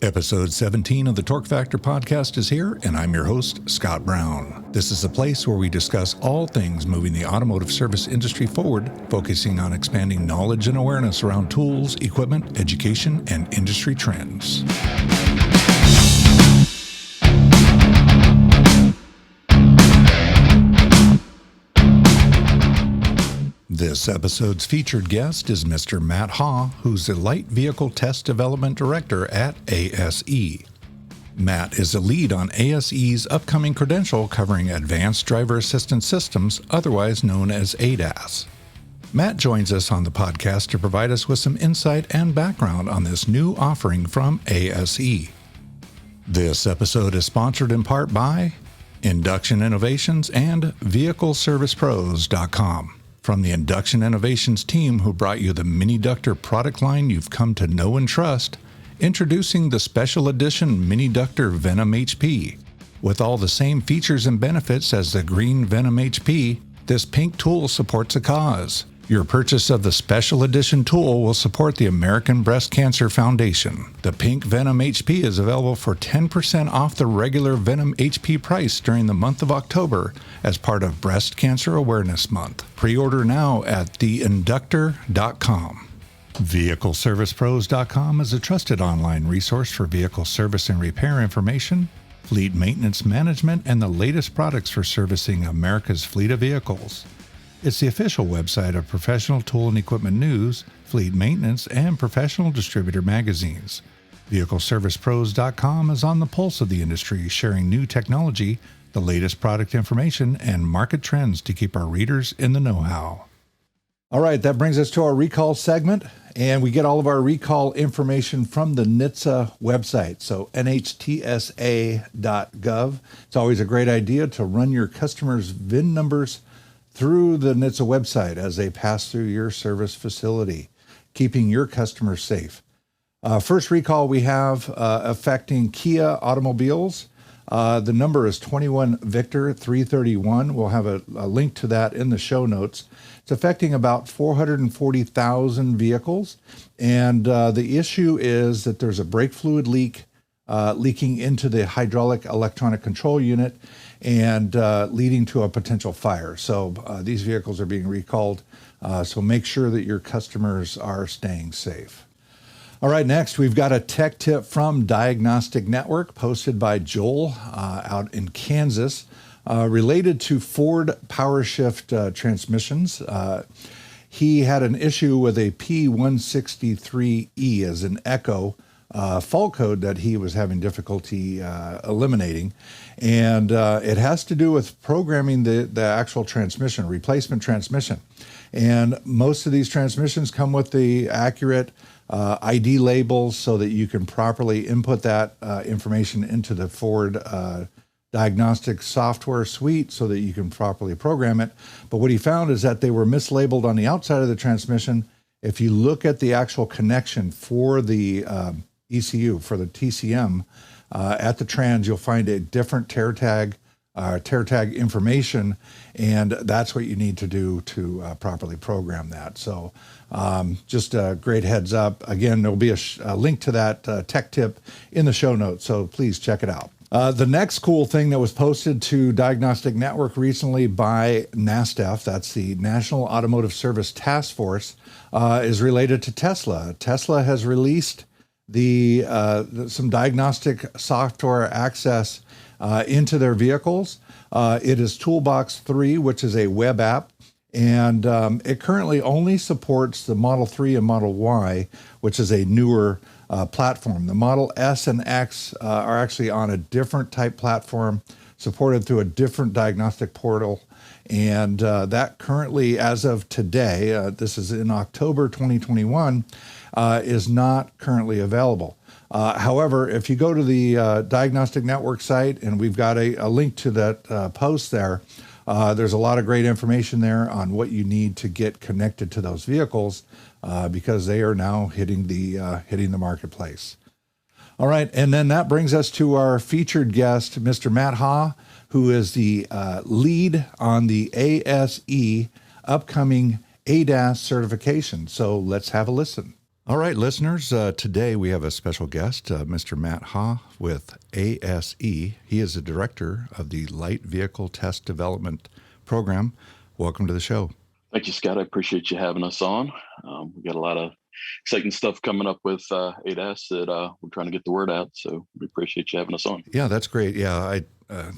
Episode 17 of the Torque Factor podcast is here, and I'm your host, Scott Brown. This is a place where we discuss all things moving the automotive service industry forward, focusing on expanding knowledge and awareness around tools, equipment, education, and industry trends. This episode's featured guest is Mr. Matt Haugh, who's the Light Vehicle Test Development Director at ASE. Matt is a lead on ASE's upcoming credential covering Advanced Driver Assistance Systems, otherwise known as ADAS. Matt joins us on the podcast to provide us with some insight and background on this new offering from ASE. This episode is sponsored in part by Induction Innovations and VehicleServicePros.com. From the Induction Innovations team who brought you the Mini Ductor product line you've come to know and trust, introducing the special edition Mini Ductor Venom HP. With all the same features and benefits as the green Venom HP, this pink tool supports a cause. Your purchase of the special edition tool will support the American Breast Cancer Foundation. The pink Venom HP is available for 10% off the regular Venom HP price during the month of October as part of Breast Cancer Awareness Month. Pre-order now at theinductor.com. VehicleServicePros.com is a trusted online resource for vehicle service and repair information, fleet maintenance management, and the latest products for servicing America's fleet of vehicles. It's the official website of Professional Tool and Equipment News, Fleet Maintenance, and Professional Distributor magazines. VehicleServicePros.com is on the pulse of the industry, sharing new technology, the latest product information, and market trends to keep our readers in the know-how. All right, that brings us to our recall segment, and we get all of our recall information from the NHTSA website, so nhtsa.gov. It's always a great idea to run your customers' VIN numbers through the NHTSA website as they pass through your service facility, keeping your customers safe. First recall we have affecting Kia automobiles. The number is 21 Victor 331. We'll have a link to that in the show notes. It's affecting about 440,000 vehicles. And the issue is that there's a brake fluid leak leaking into the hydraulic electronic control unit and leading to a potential fire. So these vehicles are being recalled. So make sure that your customers are staying safe. All right, next we've got a tech tip from Diagnostic Network posted by Joel out in Kansas related to Ford PowerShift transmissions. He had an issue with a P163E as an Echo fault code that he was having difficulty eliminating. And it has to do with programming the actual transmission, replacement transmission. And most of these transmissions come with the accurate ID labels so that you can properly input that information into the Ford diagnostic software suite so that you can properly program it. But what he found is that they were mislabeled on the outside of the transmission. If you look at the actual connection for the ECU, for the TCM, at the trans, you'll find a different tear tag information, and that's what you need to do to properly program that. So just a great heads up. Again, there'll be a link to that tech tip in the show notes, so please check it out. The next cool thing that was posted to Diagnostic Network recently by NASTF, that's the National Automotive Service Task Force, is related to Tesla. Tesla has released some diagnostic software access into their vehicles. It is Toolbox 3, which is a web app, and it currently only supports the Model 3 and Model Y, which is a newer platform. The Model S and X are actually on a different type platform, supported through a different diagnostic portal, and that currently, as of today, this is in October 2021, is not currently available. However, if you go to the Diagnostic Network site, and we've got a link to that post there, there's a lot of great information there on what you need to get connected to those vehicles because they are now hitting the marketplace. All right, and then that brings us to our featured guest, Mr. Matt Haugh, who is the lead on the ASE upcoming ADAS certification. So let's have a listen. All right, listeners, today we have a special guest, Mr. Matt Haugh with ASE. He is the director of the Light Vehicle Test Development Program. Welcome to the show. Thank you, Scott. I appreciate you having us on. We got a lot of exciting stuff coming up with ADAS that we're trying to get the word out. So we appreciate you having us on. Yeah, that's great. Yeah,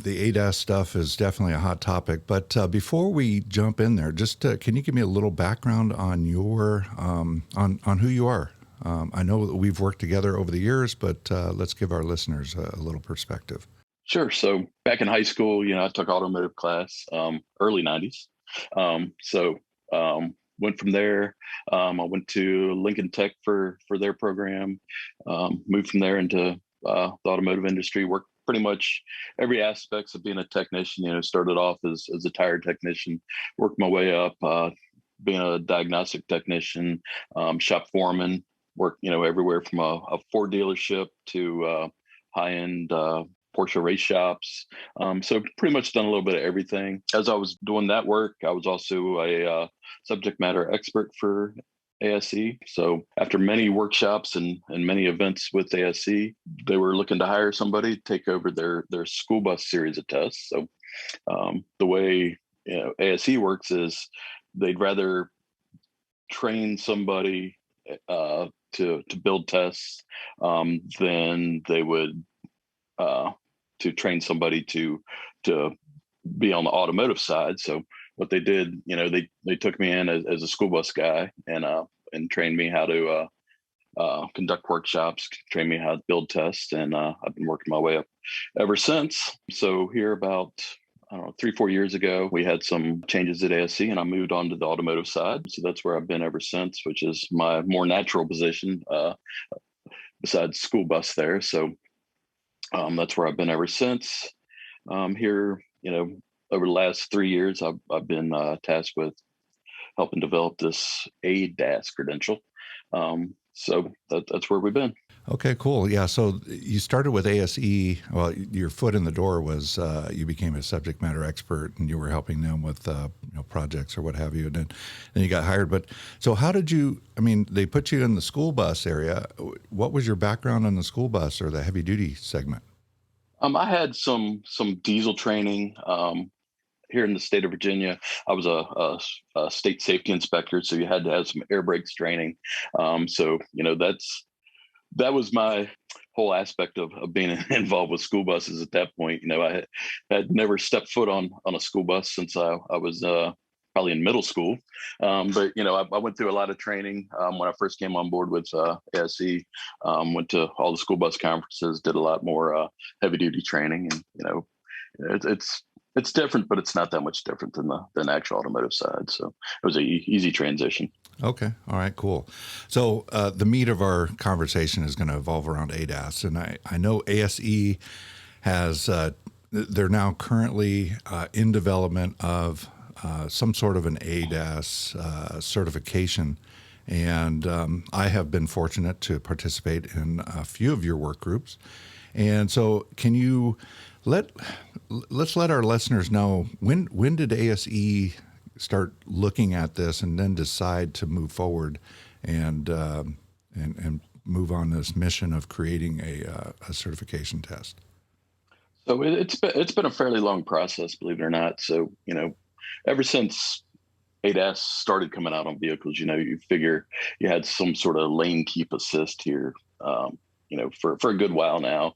the ADAS stuff is definitely a hot topic. But before we jump in there, just can you give me a little background on your on who you are? I know that we've worked together over the years, but let's give our listeners a little perspective. Sure. So back in high school, I took automotive class, early 90s. Went from there. I went to Lincoln Tech for their program, moved from there into the automotive industry, worked pretty much every aspects of being a technician. Started off as a tire technician, worked my way up, being a diagnostic technician, shop foreman, worked, everywhere from a Ford dealership to high-end Porsche race shops. So pretty much done a little bit of everything. As I was doing that work, I was also a subject matter expert for ASE. So after many workshops and many events with ASE, they were looking to hire somebody to take over their school bus series of tests. So the way ASE works is they'd rather train somebody to build tests than they would to train somebody to be on the automotive side. So what they did, they took me in as a school bus guy and trained me how to conduct workshops, trained me how to build tests, and I've been working my way up ever since. So here about 3-4 years ago, we had some changes at ASE and I moved on to the automotive side. So that's where I've been ever since, which is my more natural position besides school bus there. So that's where I've been ever since. Here, over the last 3 years, I've been tasked with helping develop this ADAS credential. So that's where we've been. Okay, cool. Yeah, so you started with ASE. Well, your foot in the door was you became a subject matter expert, and you were helping them with projects or what have you. And then you got hired. But so how did you? I mean, they put you in the school bus area. What was your background on the school bus or the heavy duty segment? I had some diesel training. Here in the state of Virginia, I was a state safety inspector, so you had to have some air brakes training. So that was my whole aspect of being involved with school buses at that point. I had never stepped foot on a school bus since I was probably in middle school. But I went through a lot of training when I first came on board with ASE. Went to all the school bus conferences, did a lot more heavy duty training, and it's different, but it's not that much different than the actual automotive side. So it was an easy transition. Okay. All right, cool. So the meat of our conversation is going to evolve around ADAS. And I know ASE has, they're now currently in development of some sort of an ADAS certification. And I have been fortunate to participate in a few of your work groups. And so can you let's let our listeners know when did ASE start looking at this and then decide to move forward and move on this mission of creating a certification test? So it's been a fairly long process, believe it or not. So ever since ADAS started coming out on vehicles, you figure you had some sort of lane keep assist here. For a good while now.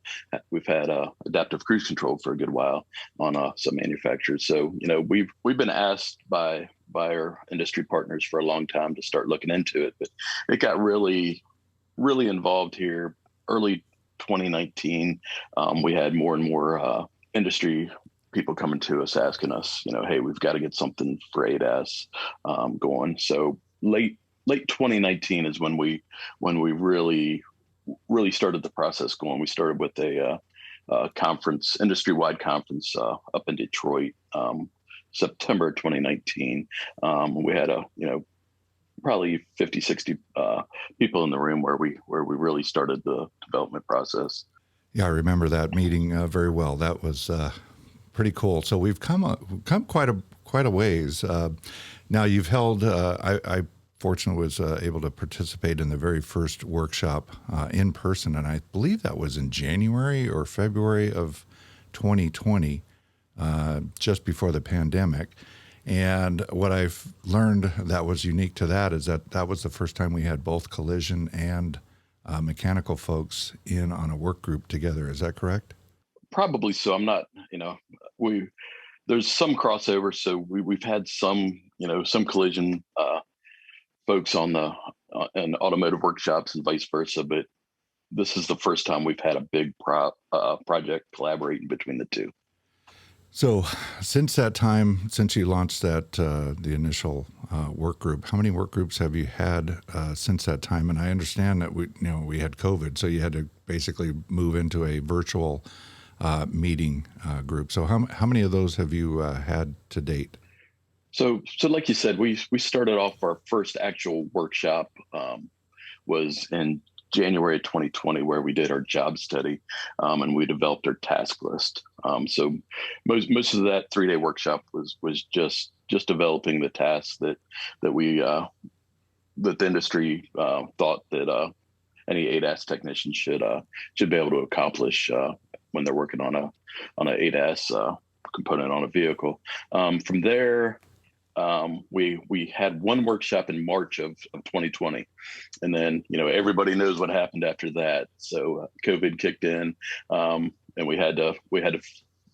We've had adaptive cruise control for a good while on some manufacturers. So we've been asked by our industry partners for a long time to start looking into it, but it got really involved here early 2019. We had more and more industry people coming to us asking us, hey, we've got to get something for ADAS going. So late 2019 is when we really started the process going. We started with a conference, industry-wide conference up in Detroit, September 2019. We had probably 50, 60 people in the room where we really started the development process. Yeah, I remember that meeting very well. That was pretty cool. So we've come quite a ways. Now you've held, I fortunately was able to participate in the very first workshop in person, and I believe that was in January or February of 2020, just before the pandemic. And what I've learned that was unique to that is that that was the first time we had both collision and mechanical folks in on a work group together. Is that correct? Probably so. I'm not, we there's some crossover, so we've had some, some collision folks on the in automotive workshops and vice versa, but this is the first time we've had a big project collaborating between the two. So, since that time, since you launched that the initial work group, how many work groups have you had since that time? And I understand that we had COVID, so you had to basically move into a virtual meeting group. So, how many of those have you had to date? So like you said, we started off our first actual workshop was in January 2020, where we did our job study, and we developed our task list. So most of that 3-day workshop was just developing the tasks that we that the industry thought that any ADAS technician should be able to accomplish when they're working on a ADAS component on a vehicle. From there, we had one workshop in March of 2020, and then everybody knows what happened after that. So COVID kicked in, and we had to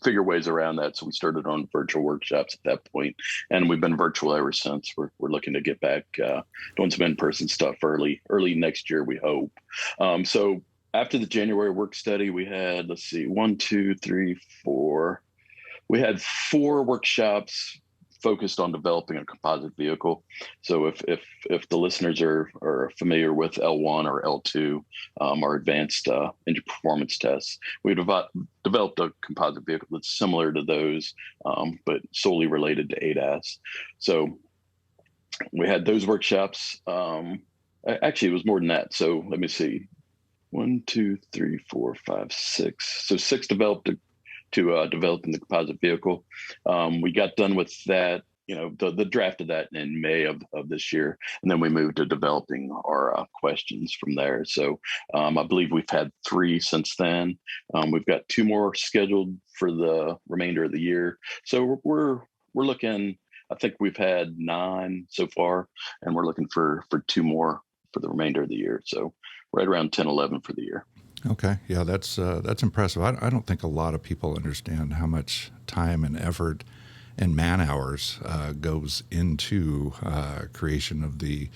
figure ways around that. So we started on virtual workshops at that point, and we've been virtual ever since. We're looking to get back doing some in-person stuff early next year, we hope. So after the January work study, we had, let's see, 1, 2, 3, 4. We had 4 workshops focused on developing a composite vehicle. So if the listeners are familiar with L1 or L2, our advanced engine performance tests, we developed a composite vehicle that's similar to those, but solely related to ADAS. So we had those workshops. Actually, it was more than that. So let me see. 1, 2, 3, 4, 5, 6. So 6 developed to developing the composite vehicle. We got done with that, the draft of that in May of this year, and then we moved to developing our questions from there. So I believe we've had 3 since then. We've got 2 more scheduled for the remainder of the year. So we're looking. I think we've had 9 so far, and we're looking for 2 more for the remainder of the year. So right around 10, 11 for the year. Okay, yeah, that's impressive. I don't think a lot of people understand how much time and effort and man hours goes into creation of the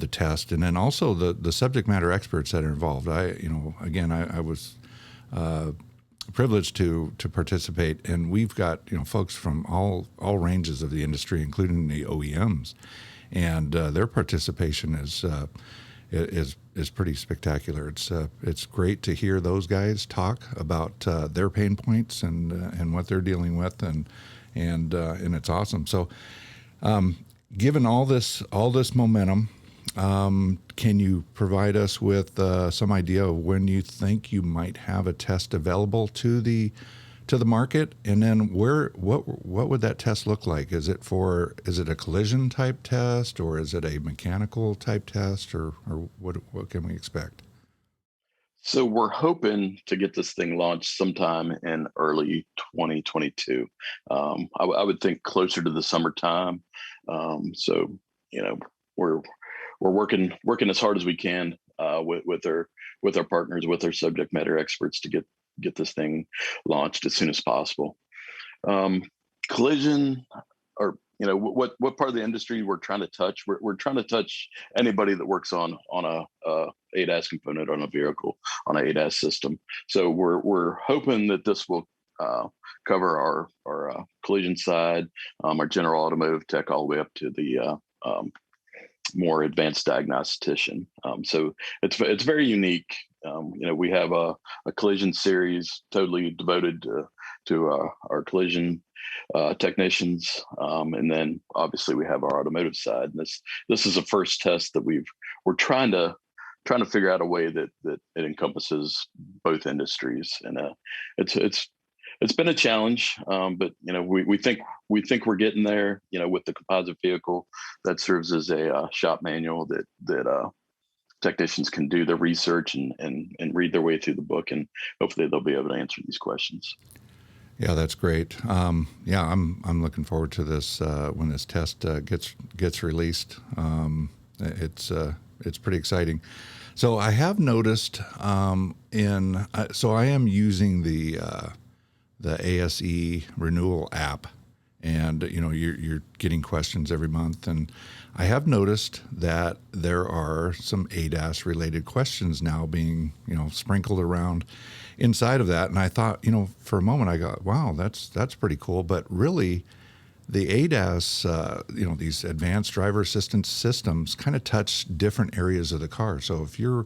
test, and then also the subject matter experts that are involved. I was privileged to participate, and we've got folks from all ranges of the industry, including the OEMs, and their participation is pretty spectacular. It's great to hear those guys talk about their pain points and what they're dealing with, and it's awesome. So, given all this momentum, can you provide us with some idea of when you think you might have a test available to the market, and then what would that test look like? Is it a collision type test, or is it a mechanical type test, or what can we expect? So we're hoping to get this thing launched sometime in early 2022. I would think closer to the summertime. So we're working as hard as we can with our partners, with our subject matter experts, to get this thing launched as soon as possible. Collision, or what part of the industry we're trying to touch? We're trying to touch anybody that works on a ADAS component on a vehicle, on an ADAS system. So we're hoping that this will cover our collision side, our general automotive tech, all the way up to the more advanced diagnostician. So it's very unique. We have a collision series totally devoted to our collision technicians, and then obviously we have our automotive side. And this is the first test that we're trying to figure out a way that it encompasses both industries, and it's It's been a challenge, but we think we're getting there. With the composite vehicle that serves as a shop manual that technicians can do the research and read their way through the book, and hopefully they'll be able to answer these questions. Yeah, that's great. Yeah, I'm looking forward to this when this test gets released. It's pretty exciting. So I have noticed so I am using the ASE renewal app, and you're getting questions every month, and I have noticed that there are some ADAS related questions now being sprinkled around inside of that, and I thought for a moment I got, wow, that's pretty cool, but really the ADAS, these advanced driver assistance systems kind of touch different areas of the car. So if you're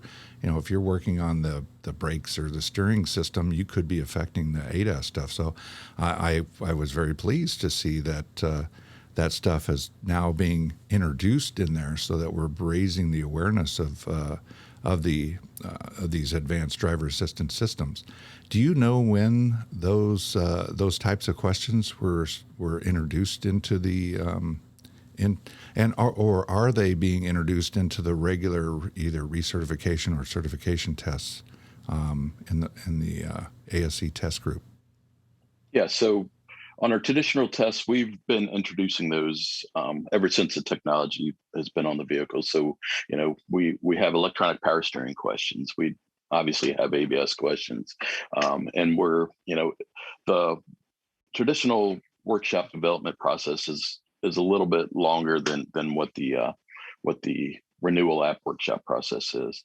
working on the brakes or the steering system, you could be affecting the ADAS stuff. So I was very pleased to see that that stuff is now being introduced in there, so that we're raising the awareness of these advanced driver assistance systems. Do you know when those types of questions were introduced into the or are they being introduced into the regular either recertification or certification tests in the ASE test group? Yeah. So on our traditional tests, we've been introducing those ever since the technology has been on the vehicle. So, we have electronic power steering questions. We obviously have ABS questions, and the traditional workshop development process is a little bit longer than what the renewal app workshop process is.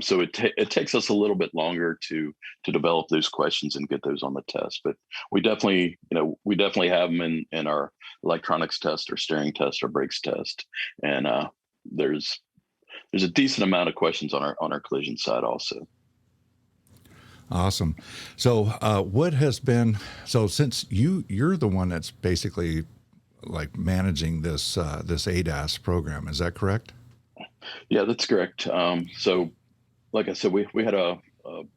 So it takes us a little bit longer to develop those questions and get those on the test. But we definitely have them in our electronics test, or steering test, or brakes test, and there's a decent amount of questions on our collision side also. Awesome. So what has been, so since you're the one that's basically like managing this ADAS program, is that correct? Yeah, that's correct. So like I said, we had a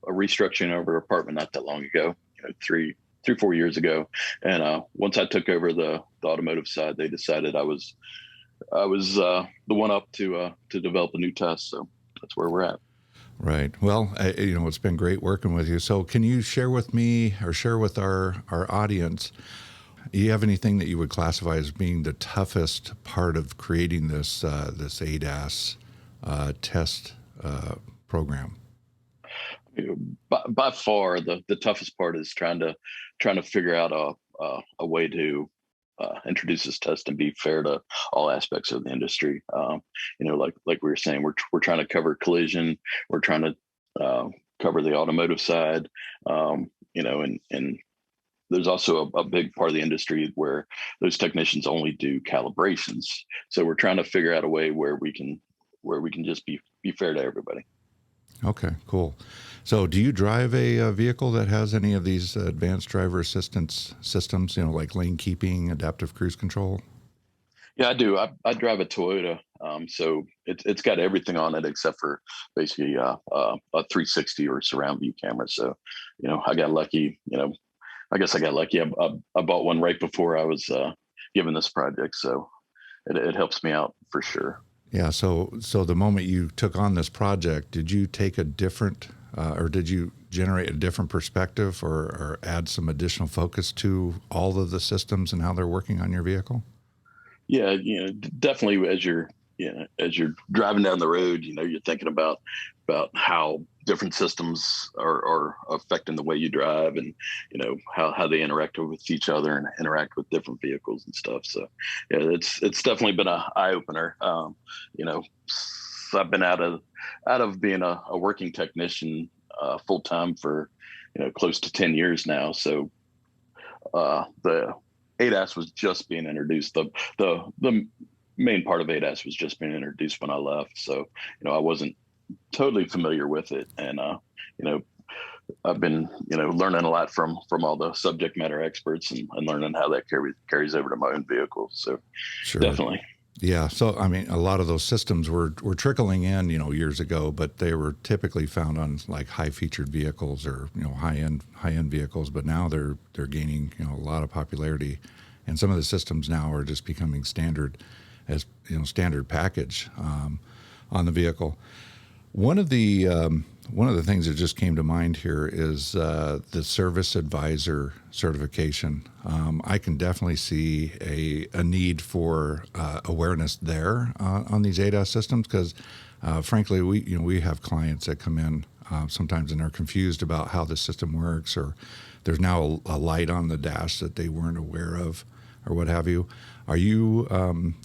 restructuring of our apartment not that long ago, 4 years ago. And once I took over the automotive side, they decided I was the one up to develop a new test. So that's where we're at. Right. Well, it's been great working with you. So can you share with me or share with our audience, do you have anything that you would classify as being the toughest part of creating this ADAS test program? By far, the toughest part is trying to figure out a way to introduce this test and be fair to all aspects of the industry. Like we were saying, we're trying to cover collision, we're trying to cover the automotive side, and there's also a big part of the industry where those technicians only do calibrations. So we're trying to figure out a way where we can just be fair to everybody. Okay, cool. So do you drive a vehicle that has any of these advanced driver assistance systems, like lane keeping, adaptive cruise control? Yeah, I do. I drive a Toyota, so it's got everything on it except for basically a 360 or surround view camera. So, I got lucky. I guess I got lucky. I bought one right before I was given this project, so it helps me out for sure. Yeah. So the moment you took on this project, did you take a different, or did you generate a different perspective, or add some additional focus to all of the systems and how they're working on your vehicle? Yeah, definitely as you're driving down the road, you're thinking about how different systems are affecting the way you drive, and how they interact with each other and interact with different vehicles and stuff. So yeah, it's definitely been an eye opener. I've been out of being a working technician full time for close to 10 years now. So the ADAS was just being introduced. The main part of ADAS was just being introduced when I left. So, I wasn't totally familiar with it. And, I've been, learning a lot from all the subject matter experts, and learning how that carries over to my own vehicle. So Sure. definitely. Yeah. So, I mean, a lot of those systems were trickling in, years ago, but they were typically found on like high featured vehicles or, high end vehicles. But now they're gaining, a lot of popularity, and some of the systems now are just becoming standard as, standard package on the vehicle. One of the things that just came to mind here is the service advisor certification. I can definitely see a need for awareness there on these ADAS systems because, frankly, we have clients that come in sometimes and are confused about how the system works, or there's now a light on the dash that they weren't aware of, or what have you. Are you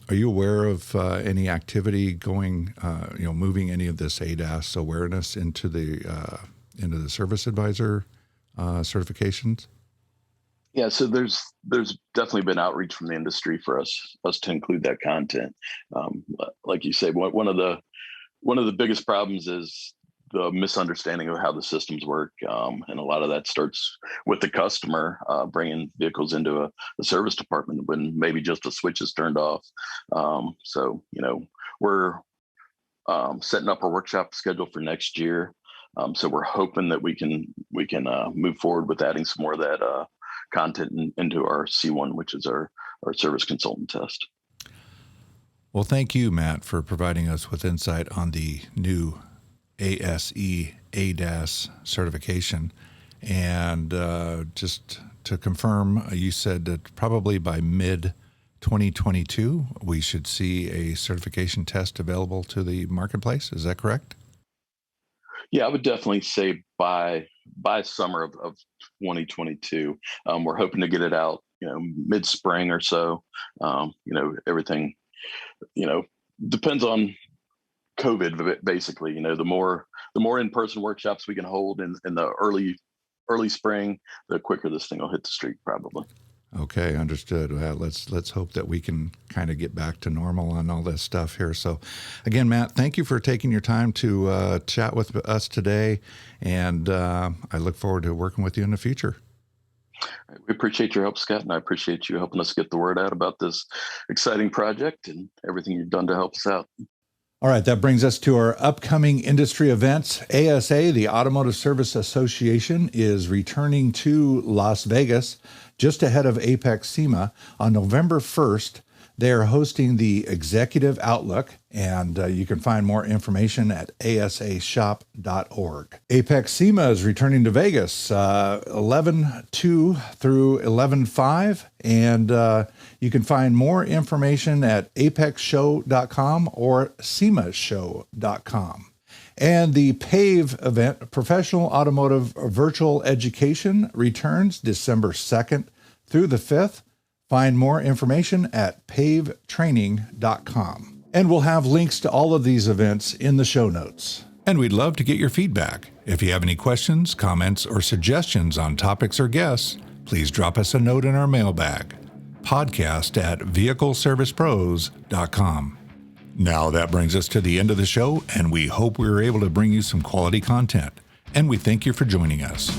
aware of any activity going, moving any of this ADAS awareness into the service advisor certifications? Yeah, so there's definitely been outreach from the industry for us to include that content. Like you say, one of the biggest problems is the misunderstanding of how the systems work, and a lot of that starts with the customer bringing vehicles into a service department when maybe just a switch is turned off. So we're setting up our workshop schedule for next year. So we're hoping that we can move forward with adding some more of that content into our C1, which is our service consultant test. Well, thank you, Matt, for providing us with insight on the new ASE ADAS certification. And just to confirm, you said that probably by mid 2022, we should see a certification test available to the marketplace. Is that correct? Yeah, I would definitely say by summer of 2022. We're hoping to get it out, mid spring or so. Everything, depends on COVID, basically. The more in-person workshops we can hold in the early spring, the quicker this thing will hit the street, probably. Okay, understood. Well, let's hope that we can kind of get back to normal on all this stuff here. So, again, Matt, thank you for taking your time to chat with us today, and I look forward to working with you in the future. We appreciate your help, Scott, and I appreciate you helping us get the word out about this exciting project and everything you've done to help us out. All right, that brings us to our upcoming industry events. ASA, the Automotive Service Association, is returning to Las Vegas just ahead of APEX SEMA on November 1st. They are hosting the Executive Outlook, and you can find more information at asashop.org. APEX SEMA is returning to Vegas 11/2 through 11/5, and you can find more information at apexshow.com or semashow.com. And the PAVE event, Professional Automotive Virtual Education, returns December 2nd through the 5th. Find more information at pavetraining.com. And we'll have links to all of these events in the show notes. And we'd love to get your feedback. If you have any questions, comments, or suggestions on topics or guests, please drop us a note in our mailbag. podcast@vehicleservicepros.com. Now that brings us to the end of the show, and we hope we were able to bring you some quality content. And we thank you for joining us.